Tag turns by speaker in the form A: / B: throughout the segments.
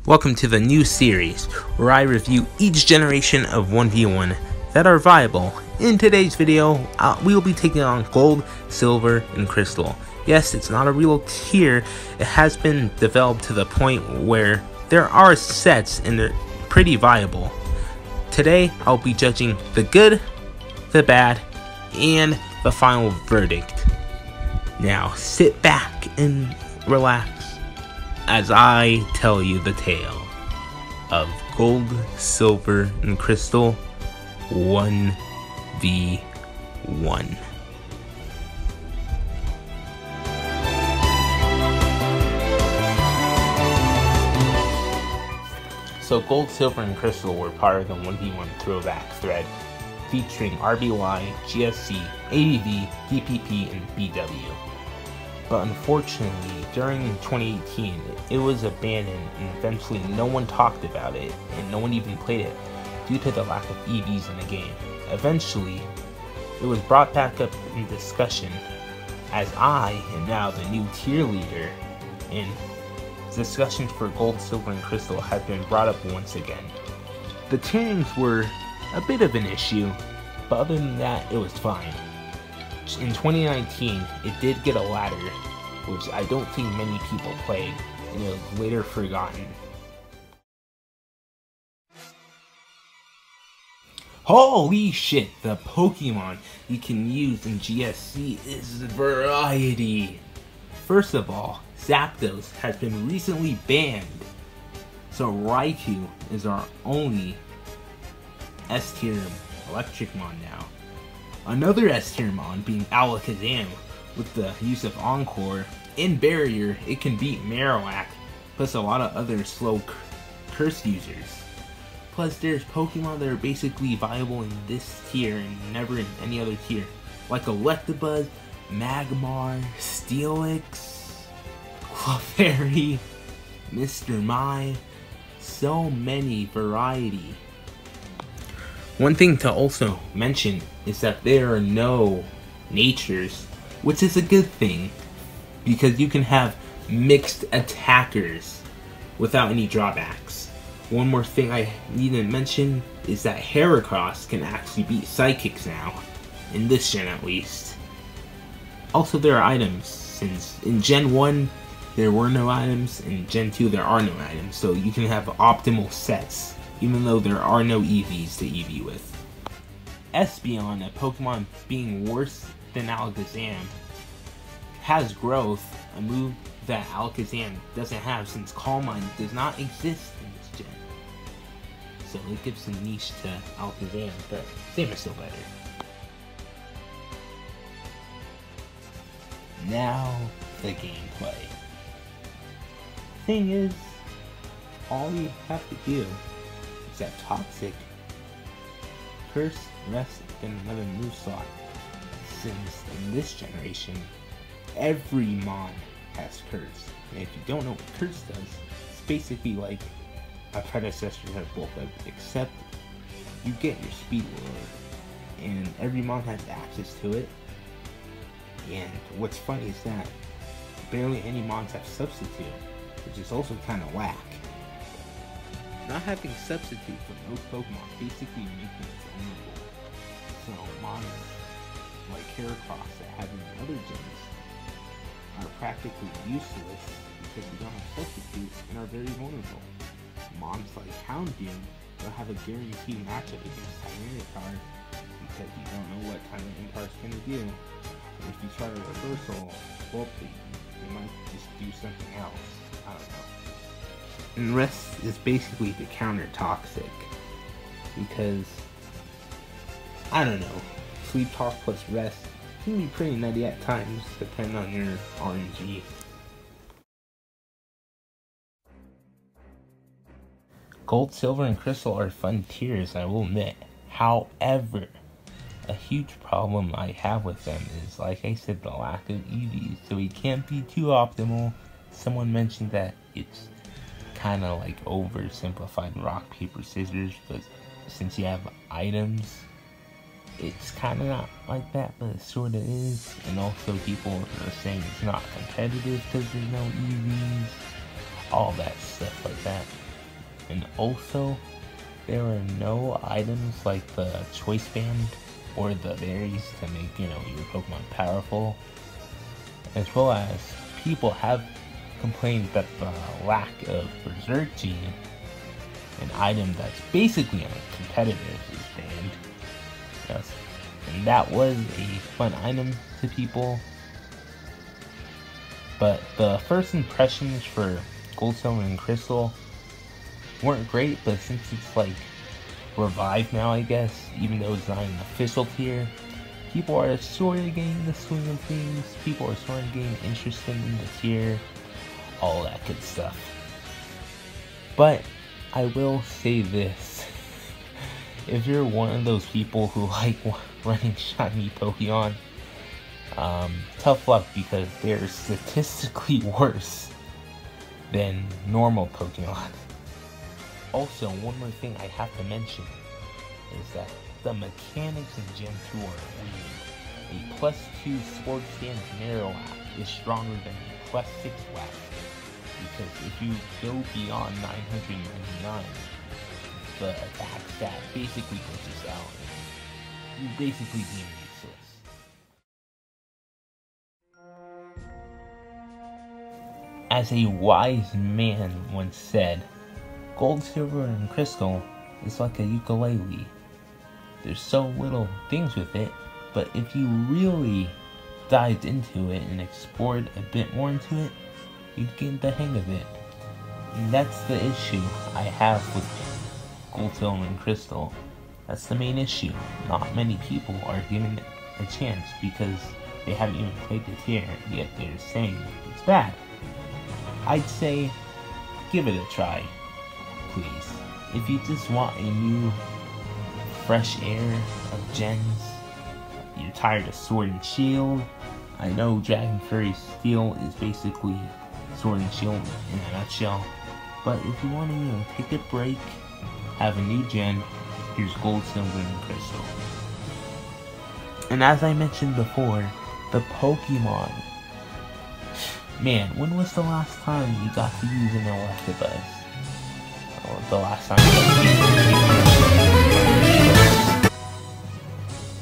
A: Welcome to the new series, where I review each generation of 1v1 that are viable. In today's video, we will be taking on Gold, Silver, and Crystal. Yes, it's not a real tier, it has been developed to the point where there are sets and they're pretty viable. Today, I'll be judging the good, the bad, and the final verdict. Now, sit back and relax as I tell you the tale of Gold, Silver, and Crystal 1v1. So Gold, Silver, and Crystal were part of the 1v1 throwback thread featuring RBY, GSC, ADV, DPP, and BW. But unfortunately, during 2018, it was abandoned and eventually no one talked about it and no one even played it due to the lack of EVs in the game. Eventually, it was brought back up in discussion as I am now the new tier leader, and discussions for Gold, Silver, and Crystal have been brought up once again. The tierings were a bit of an issue, but other than that, it was fine. In 2019, it did get a ladder, which I don't think many people played, and it was later forgotten. Holy shit, the Pokemon you can use in GSC is variety. First of all, Zapdos has been recently banned, so Raikou is our only S-tier Electricmon now. Another S-tier mon being Alakazam. With the use of Encore and Barrier, it can beat Marowak, plus a lot of other slow curse users. Plus there's Pokemon that are basically viable in this tier and never in any other tier, like Electabuzz, Magmar, Steelix, Clefairy, Mr. Mime, so many variety. One thing to also mention is that there are no natures, which is a good thing, because you can have mixed attackers without any drawbacks. One more thing I need to mention is that Heracross can actually beat Psychics now, in this gen at least. Also, there are items, since in Gen 1 there were no items, in Gen 2 there are no items, so you can have optimal sets, even though there are no EVs to EV with. Espeon, a Pokemon being worse than Alakazam, has growth, a move that Alakazam doesn't have since Calm Mind does not exist in this gen. So it gives some niche to Alakazam, but Sam is still better. Now, the gameplay. Thing is, all you have to do is that Toxic, Curse, Rest, and another move slot, since in this generation, every mon has Curse. And if you don't know what Curse does, it's basically like a predecessor to Bulk Up, except you get your speed lower, and every mon has access to it. And what's funny is that barely any mons have Substitute, which is also kind of whack. Not having Substitute for most Pokemon basically makes it vulnerable. So mons like Heracross that have in other gens are practically useless because you don't have Substitute and are very vulnerable. Mons like Houndoom will have a guaranteed matchup against Tyranitar because you don't know what Tyranitar is going to do. And if you try to reversal, well, they might just do something else. I don't know. And Rest is basically to counter Toxic, because, I don't know, Sleep Talk plus Rest can be pretty nutty at times, depending on your RNG. Gold, Silver, and Crystal are fun tiers, I will admit. However, a huge problem I have with them is, like I said, the lack of EVs, so we can't be too optimal. Someone mentioned that it's kind of like oversimplified rock, paper, scissors, but since you have items, it's kind of not like that, but it sort of is. And also people are saying it's not competitive because there's no EVs, all that stuff like that. And also, there are no items like the choice band or the berries to make, your Pokemon powerful. As well as, people have complained that the lack of Berserk Gene, an item that's basically uncompetitive, is banned. Yes. And that was a fun item to people. But the first impressions for Gold, Silver, and Crystal weren't great, but since it's like revived now, I guess, even though it's not an official tier, people are sort of getting the swing of things, people are sort of getting interested in the tier, all that good stuff. But I will say this, if you're one of those people who like running shiny Pokemon, tough luck, because they're statistically worse than normal Pokemon. Also, one more thing I have to mention is that the mechanics in Gen 2 are weird. A +2 Sword Stance Marowak is stronger than a +6 Whack, because if you go beyond 999, the attack stat basically glitches out. You basically deem useless. As a wise man once said, Gold, Silver, and Crystal is like a ukulele. There's so little things with it, but if you really dived into it and explored a bit more into it, you'd get the hang of it. And that's the issue I have with Gold, Silver, and Crystal. That's the main issue. Not many people are giving it a chance because they haven't even played the tier, yet they're saying it's bad. I'd say, give it a try, please. If you just want a new, fresh air of gens, you're tired of Sword and Shield. I know Dragon Fairy Steel is basically Sword and Shield in a nutshell, but if you want to take a break, have a new gen, here's Gold, Silver, and Crystal. And as I mentioned before, the Pokemon. Man, when was the last time you got to use an Electabuzz? Oh, the last time you got to use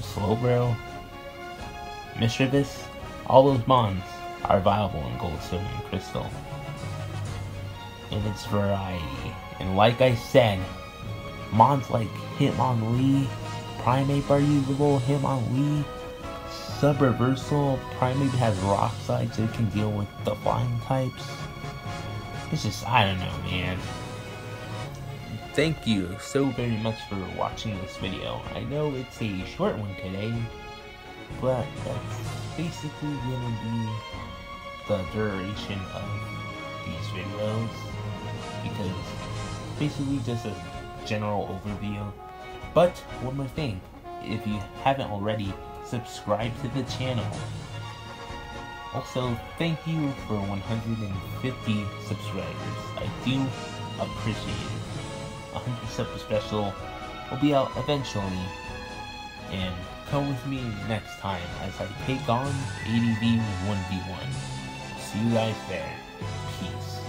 A: Slowbro, Mischievous, all those bonds are viable in Gold, Silver, and Crystal. In its variety. And like I said, mods like Hitmonlee, Primeape are usable, Hitmonlee, Sub-Reversal, Primeape has Rock Slide so it can deal with the flying types. It's just, I don't know, man. Thank you so very much for watching this video. I know it's a short one today, but that's basically gonna be the duration of these videos, because basically just a general overview. But one more thing, if you haven't already, subscribe to the channel. Also, thank you for 150 subscribers. I do appreciate it. 100 sub special will be out eventually, and come with me next time as I take on ADV 1v1. See you guys there. Peace.